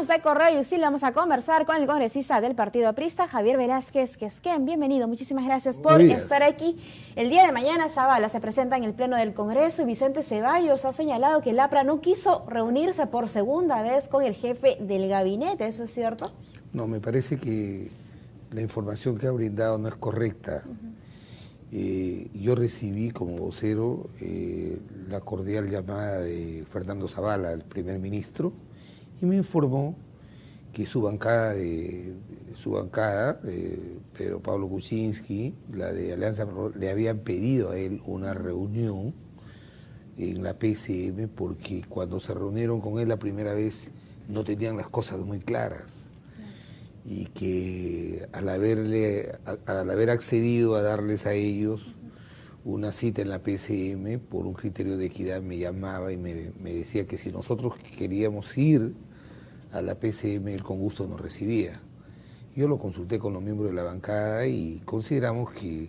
Cambiamos de correo y sí, vamos a conversar con el congresista del Partido Aprista, Javier Velázquez Quesquén. Bienvenido, muchísimas gracias por estar aquí. El día de mañana Zavala se presenta en el Pleno del Congreso y Vicente Ceballos ha señalado que el APRA no quiso reunirse por segunda vez con el jefe del gabinete, ¿eso es cierto? No, me parece que la información que ha brindado no es correcta. Yo recibí como vocero la cordial llamada de Fernando Zavala, el primer ministro, y me informó que su bancada, Pedro Pablo Kuczynski, la de Alianza, le habían pedido a él una reunión en la PCM porque cuando se reunieron con él la primera vez no tenían las cosas muy claras. Y que al haber accedido a darles a ellos una cita en la PCM por un criterio de equidad me llamaba y me decía que si nosotros queríamos ir a la PCM él con gusto nos recibía. Yo lo consulté con los miembros de la bancada y consideramos que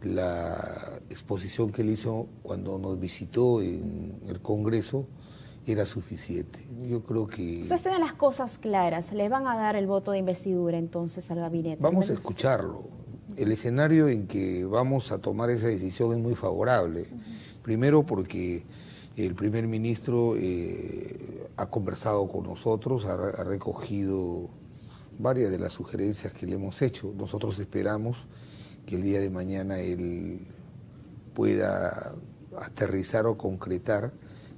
la exposición que él hizo cuando nos visitó en el Congreso era suficiente. Yo creo que... Ustedes tienen las cosas claras, ¿les van a dar el voto de investidura entonces al gabinete? Vamos a escucharlo. El escenario en que vamos a tomar esa decisión es muy favorable. Primero porque el primer ministro ha conversado con nosotros, ha recogido varias de las sugerencias que le hemos hecho. Nosotros esperamos que el día de mañana él pueda aterrizar o concretar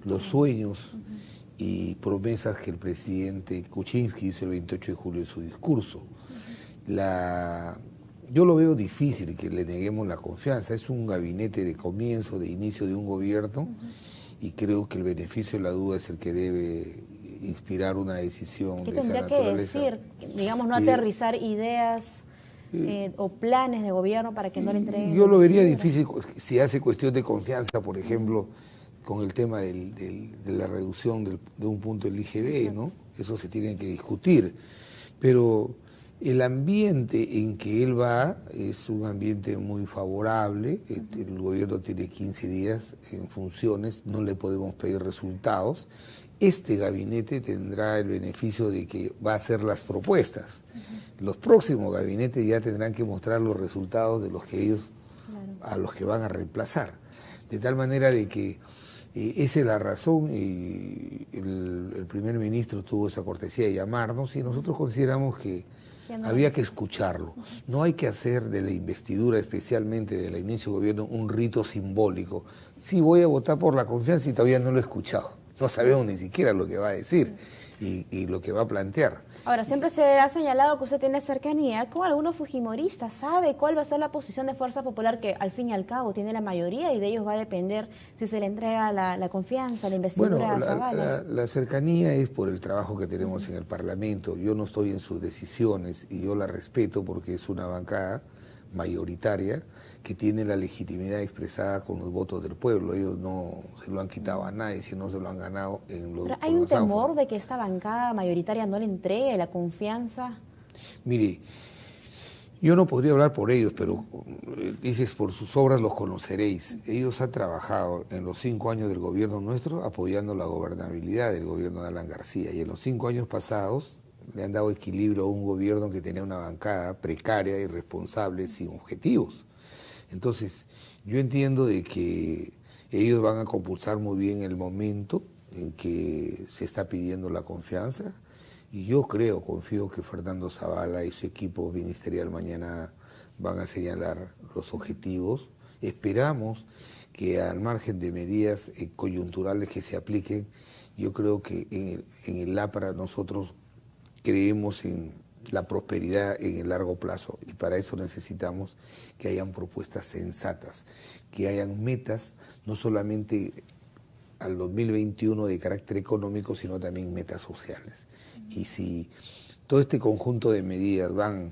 los sueños y promesas que el presidente Kuczynski hizo el 28 de julio en su discurso. Yo lo veo difícil que le neguemos la confianza. Es un gabinete de comienzo, de inicio de un gobierno, y creo que el beneficio de la duda es el que debe inspirar una decisión de esa naturaleza. ¿Qué tendría que decir? Digamos, no aterrizar ideas o planes de gobierno para que no le entreguen. Yo lo vería difícil si hace cuestión de confianza, por ejemplo, con el tema de la reducción de un punto del IGB, ¿no? Eso se tiene que discutir. Pero el ambiente en que él va es un ambiente muy favorable. El gobierno tiene 15 días en funciones, no le podemos pedir resultados. Este gabinete tendrá el beneficio de que va a hacer las propuestas. Los próximos gabinetes ya tendrán que mostrar los resultados de los que ellos, a los que van a reemplazar. De tal manera de que esa es la razón, y el primer ministro tuvo esa cortesía de llamarnos y nosotros consideramos que había que escucharlo. No hay que hacer de la investidura, especialmente del inicio del gobierno, un rito simbólico. Sí, voy a votar por la confianza y todavía no lo he escuchado. No sabemos ni siquiera lo que va a decir y lo que va a plantear. Ahora, siempre se ha señalado que usted tiene cercanía con algunos fujimoristas. ¿Sabe cuál va a ser la posición de Fuerza Popular, que al fin y al cabo tiene la mayoría y de ellos va a depender si se le entrega la confianza, la investidura a Zavala? La cercanía es por el trabajo que tenemos en el Parlamento. Yo no estoy en sus decisiones y yo la respeto porque es una bancada mayoritaria que tiene la legitimidad expresada con los votos del pueblo. Ellos no se lo han quitado a nadie, si no se lo han ganado en los... ¿Pero hay un temor de que esta bancada mayoritaria no le entregue la confianza? Mire, yo no podría hablar por ellos, pero dices, por sus obras los conoceréis. Ellos han trabajado en los 5 años del gobierno nuestro apoyando la gobernabilidad del gobierno de Alan García, y en los 5 años pasados le han dado equilibrio a un gobierno que tenía una bancada precaria, irresponsable, sin objetivos. Entonces, yo entiendo de que ellos van a compulsar muy bien el momento en que se está pidiendo la confianza, y yo confío que Fernando Zavala y su equipo ministerial mañana van a señalar los objetivos. Esperamos que, al margen de medidas coyunturales que se apliquen, yo creo que en el APRA nosotros creemos en la prosperidad en el largo plazo, y para eso necesitamos que hayan propuestas sensatas, que hayan metas no solamente al 2021 de carácter económico, sino también metas sociales. Y si todo este conjunto de medidas van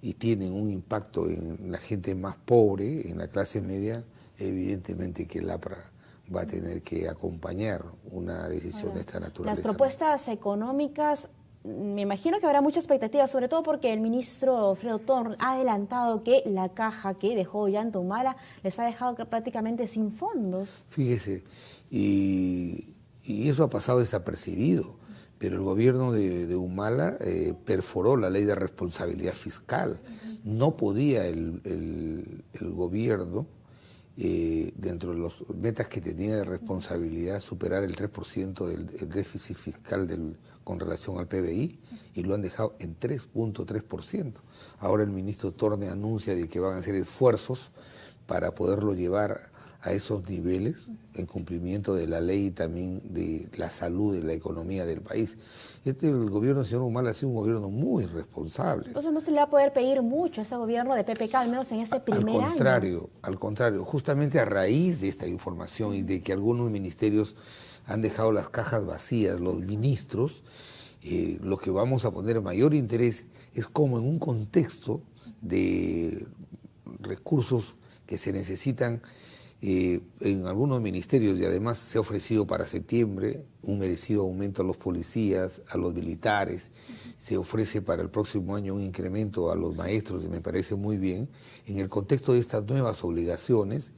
y tienen un impacto en la gente más pobre, en la clase media, evidentemente que el APRA va a tener que acompañar una decisión de esta naturaleza. Las propuestas económicas, me imagino que habrá mucha expectativa, sobre todo porque el ministro Fredo Thorn ha adelantado que la caja que dejó Ollanta Humala les ha dejado prácticamente sin fondos. Fíjese, y eso ha pasado desapercibido, pero el gobierno de Humala perforó la ley de responsabilidad fiscal. No podía el gobierno, dentro de las metas que tenía de responsabilidad, superar el 3% del déficit fiscal con relación al PBI, y lo han dejado en 3.3%. Ahora el ministro Torne anuncia de que van a hacer esfuerzos para poderlo llevar a esos niveles en cumplimiento de la ley y también de la salud y la economía del país. El gobierno del señor Humala ha sido un gobierno muy responsable. Entonces no se le va a poder pedir mucho a ese gobierno de PPK, al menos en este primer año. Al contrario, justamente a raíz de esta información y de que algunos ministerios han dejado las cajas vacías, los ministros, lo que vamos a poner mayor interés es cómo en un contexto de recursos que se necesitan en algunos ministerios, y además se ha ofrecido para septiembre un merecido aumento a los policías, a los militares, se ofrece para el próximo año un incremento a los maestros, y me parece muy bien, en el contexto de estas nuevas obligaciones,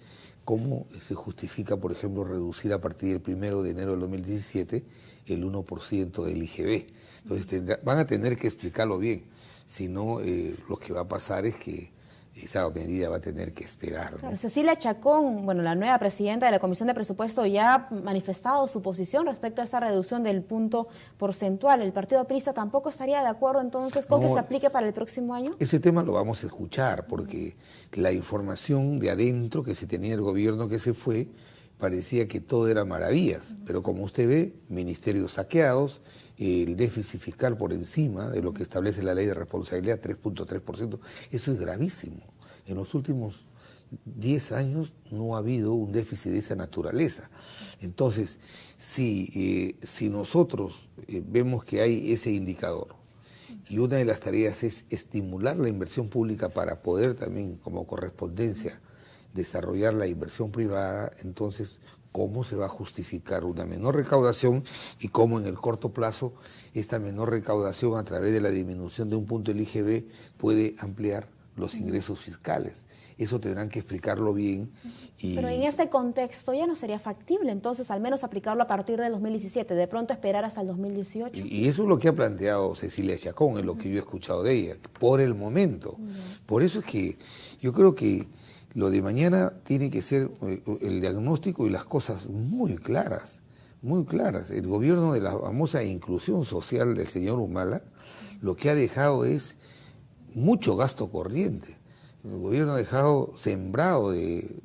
cómo se justifica, por ejemplo, reducir a partir del 1 de enero del 2017 el 1% del IGB. Entonces van a tener que explicarlo bien, si no lo que va a pasar es que esa medida va a tener que esperar, ¿no? Claro, Cecilia Chacón, bueno, la nueva presidenta de la Comisión de Presupuesto, ya ha manifestado su posición respecto a esta reducción del punto porcentual. ¿El Partido Aprista tampoco estaría de acuerdo entonces con que se aplique para el próximo año? Ese tema lo vamos a escuchar porque la información de adentro que se tenía el gobierno que se fue parecía que todo era maravillas, pero como usted ve, ministerios saqueados, el déficit fiscal por encima de lo que establece la ley de responsabilidad, 3.3%, eso es gravísimo. En los últimos 10 años no ha habido un déficit de esa naturaleza. Entonces, si nosotros vemos que hay ese indicador, y una de las tareas es estimular la inversión pública para poder también, como correspondencia, desarrollar la inversión privada, entonces, ¿cómo se va a justificar una menor recaudación y cómo en el corto plazo esta menor recaudación a través de la disminución de un punto del IGB puede ampliar los ingresos fiscales? Eso tendrán que explicarlo bien. Pero en este contexto ya no sería factible, entonces, al menos aplicarlo a partir del 2017, de pronto esperar hasta el 2018. Y eso es lo que ha planteado Cecilia Chacón, es lo que yo he escuchado de ella, por el momento. Por eso es que yo creo que lo de mañana tiene que ser el diagnóstico y las cosas muy claras, muy claras. El gobierno de la famosa inclusión social del señor Humala lo que ha dejado es mucho gasto corriente. El gobierno ha dejado sembrado de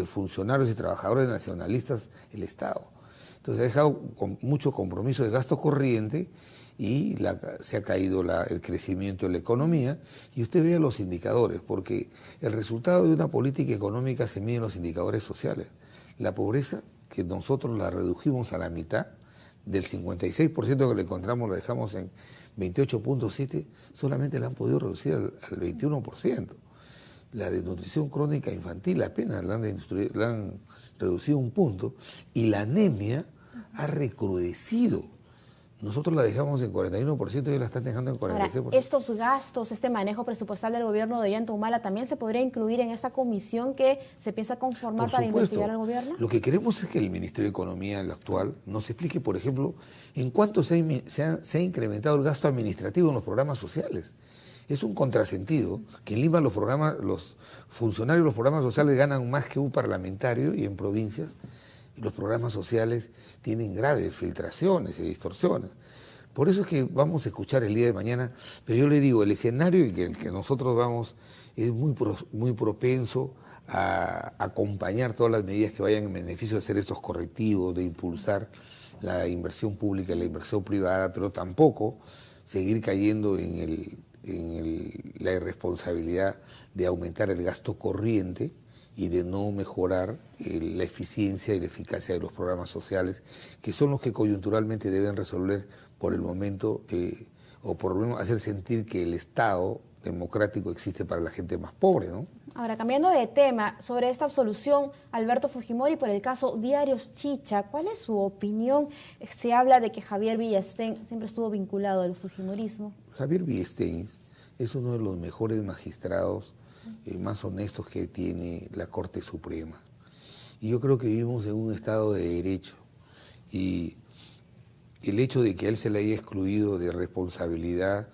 funcionarios y trabajadores nacionalistas el Estado. Entonces ha dejado con mucho compromiso de gasto corriente y se ha caído el crecimiento de la economía, y usted vea los indicadores, porque el resultado de una política económica se mide en los indicadores sociales. La pobreza, que nosotros la redujimos a la mitad, del 56% que le encontramos la dejamos en 28.7, solamente la han podido reducir al 21%. La desnutrición crónica infantil apenas la han reducido un punto, y la anemia ha recrudecido. Nosotros la dejamos en 41% y ellos la están dejando en 46%. Ahora, estos gastos, este manejo presupuestal del gobierno de Ollanta Humala, ¿también se podría incluir en esa comisión que se piensa conformar para investigar al gobierno? Lo que queremos es que el Ministerio de Economía, el actual, nos explique, por ejemplo, en cuánto se ha incrementado el gasto administrativo en los programas sociales. Es un contrasentido que en Lima los funcionarios de los programas sociales ganan más que un parlamentario, y en provincias los programas sociales tienen graves filtraciones y distorsiones. Por eso es que vamos a escuchar el día de mañana, pero yo le digo, el escenario en el que nosotros vamos es muy propenso a acompañar todas las medidas que vayan en beneficio de hacer estos correctivos, de impulsar la inversión pública y la inversión privada, pero tampoco seguir cayendo en la irresponsabilidad de aumentar el gasto corriente y de no mejorar la eficiencia y la eficacia de los programas sociales, que son los que coyunturalmente deben resolver por el momento, o por lo menos hacer sentir que el Estado democrático existe para la gente más pobre, ¿no? Ahora, cambiando de tema, sobre esta absolución, Alberto Fujimori, por el caso Diarios Chicha, ¿cuál es su opinión? Se habla de que Javier Villestein siempre estuvo vinculado al fujimorismo. Javier Villestein es uno de los mejores magistrados, más honestos que tiene la Corte Suprema. Y yo creo que vivimos en un Estado de Derecho. Y el hecho de que a él se le haya excluido de responsabilidad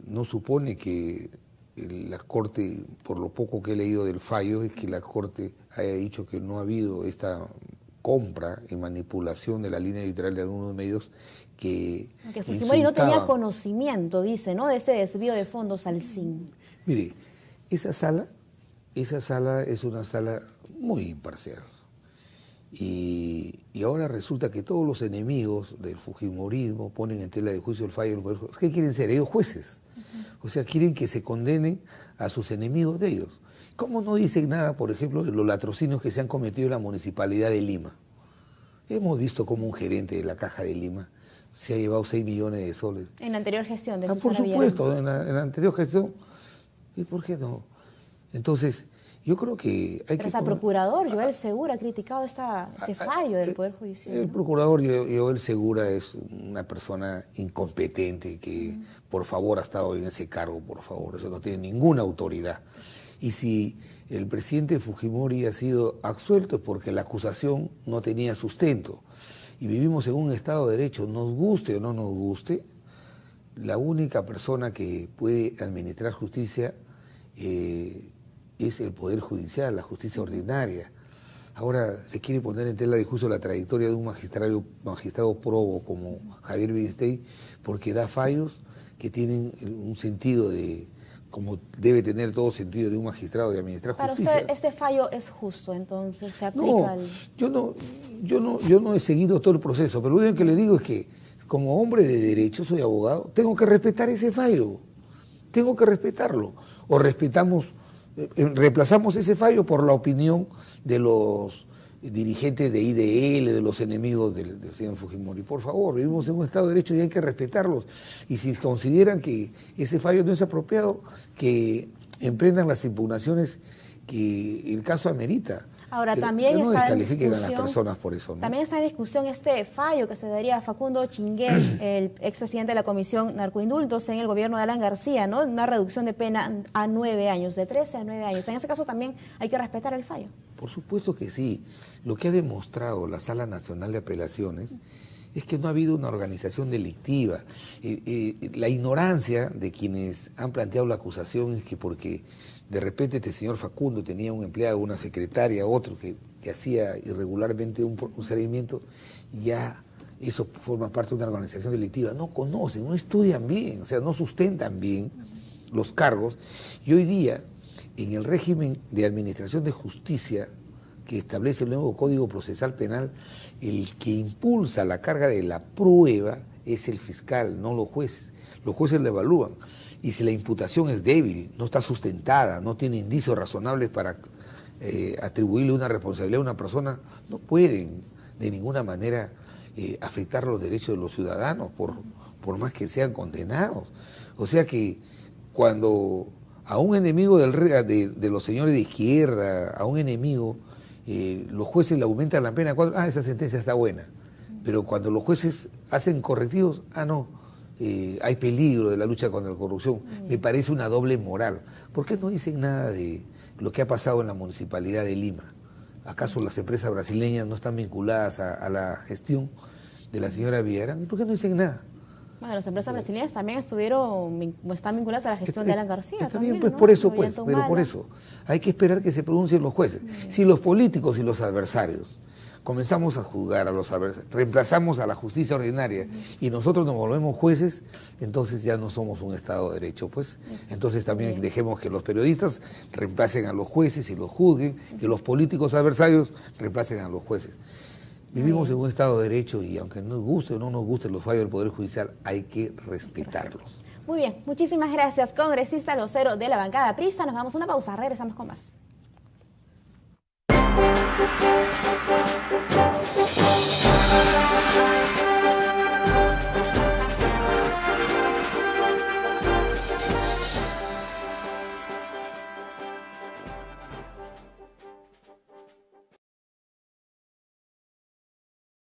no supone que la Corte, por lo poco que he leído del fallo, es que la Corte haya dicho que no ha habido esta compra y manipulación de la línea editorial de algunos medios que Fujimori no tenía conocimiento, dice, ¿no?, de este desvío de fondos al CIN. Mire, esa sala es una sala muy imparcial. Y ahora resulta que todos los enemigos del fujimorismo ponen en tela de juicio el fallo del Poder Judicial. ¿Qué quieren ser? Ellos jueces. O sea, quieren que se condenen a sus enemigos de ellos. ¿Cómo no dicen nada, por ejemplo, de los latrocinios que se han cometido en la Municipalidad de Lima? Hemos visto cómo un gerente de la Caja de Lima se ha llevado 6 millones de soles. En la anterior gestión de Susana Por supuesto, Villarán. en la anterior gestión. ¿Y por qué no? Entonces, yo creo que hay que... Pero el procurador Joel Segura ha criticado este fallo del Poder Judicial. El procurador Joel Segura es una persona incompetente que, por favor, ha estado en ese cargo, por favor. Eso no tiene ninguna autoridad. Y si el presidente Fujimori ha sido absuelto es porque la acusación no tenía sustento. Y vivimos en un Estado de Derecho, nos guste o no nos guste, la única persona que puede administrar justicia es el Poder Judicial, la justicia ordinaria. Ahora se quiere poner en tela de juicio la trayectoria de un magistrado probo como Javier Beristain, porque da fallos que tienen un sentido de, como debe tener todo sentido de un magistrado de administrar justicia. Para usted este fallo es justo, entonces se aplica yo no he seguido todo el proceso, pero lo único que le digo es que como hombre de derecho, soy abogado, tengo que respetar ese fallo, tengo que respetarlo, o reemplazamos ese fallo por la opinión de los dirigentes de IDL, de los enemigos del señor Fujimori. Por favor, vivimos en un Estado de Derecho y hay que respetarlos. Y si consideran que ese fallo no es apropiado, que emprendan las impugnaciones que el caso amerita. Ahora, pero también no está en descalifiquen discusión, a las personas por eso, ¿no? También está en discusión este fallo que se daría a Facundo Chinguel, el expresidente de la Comisión Narcoindultos en el gobierno de Alan García, ¿no? Una reducción de pena a 9 años, de 13 a 9 años. En ese caso también hay que respetar el fallo. Por supuesto que sí. Lo que ha demostrado la Sala Nacional de Apelaciones es que no ha habido una organización delictiva. La ignorancia de quienes han planteado la acusación es que porque de repente este señor Facundo tenía un empleado, una secretaria, otro que hacía irregularmente un procedimiento, ya eso forma parte de una organización delictiva. No conocen, no estudian bien, o sea, no sustentan bien los cargos. Y hoy día, en el régimen de administración de justicia que establece el nuevo Código Procesal Penal, el que impulsa la carga de la prueba es el fiscal, no los jueces. Los jueces la evalúan. Y si la imputación es débil, no está sustentada, no tiene indicios razonables para atribuirle una responsabilidad a una persona, no pueden de ninguna manera afectar los derechos de los ciudadanos, por más que sean condenados. O sea que cuando a un enemigo de los señores de izquierda, a un enemigo, los jueces le aumentan la pena, esa sentencia está buena. Pero cuando los jueces hacen correctivos, no. Hay peligro de la lucha contra la corrupción. Me parece una doble moral. ¿Por qué no dicen nada de lo que ha pasado en la Municipalidad de Lima? ¿Acaso las empresas brasileñas no están vinculadas a la gestión de la señora Villarán? ¿Por qué no dicen nada? Bueno, las empresas brasileñas también están vinculadas a la gestión de Alan García. Está también, bien, pues, ¿no? por eso. Hay que esperar que se pronuncien los jueces. Si los políticos y los adversarios comenzamos a juzgar a los adversarios, reemplazamos a la justicia ordinaria y nosotros nos volvemos jueces, entonces ya no somos un Estado de Derecho, pues. Entonces también dejemos que los periodistas reemplacen a los jueces y los juzguen, que los políticos adversarios reemplacen a los jueces. Vivimos en un Estado de Derecho y aunque nos guste o no nos gusten los fallos del Poder Judicial, hay que respetarlos. Muy bien, muchísimas gracias, congresista vocero de la bancada aprista. Nos vamos a una pausa, regresamos con más.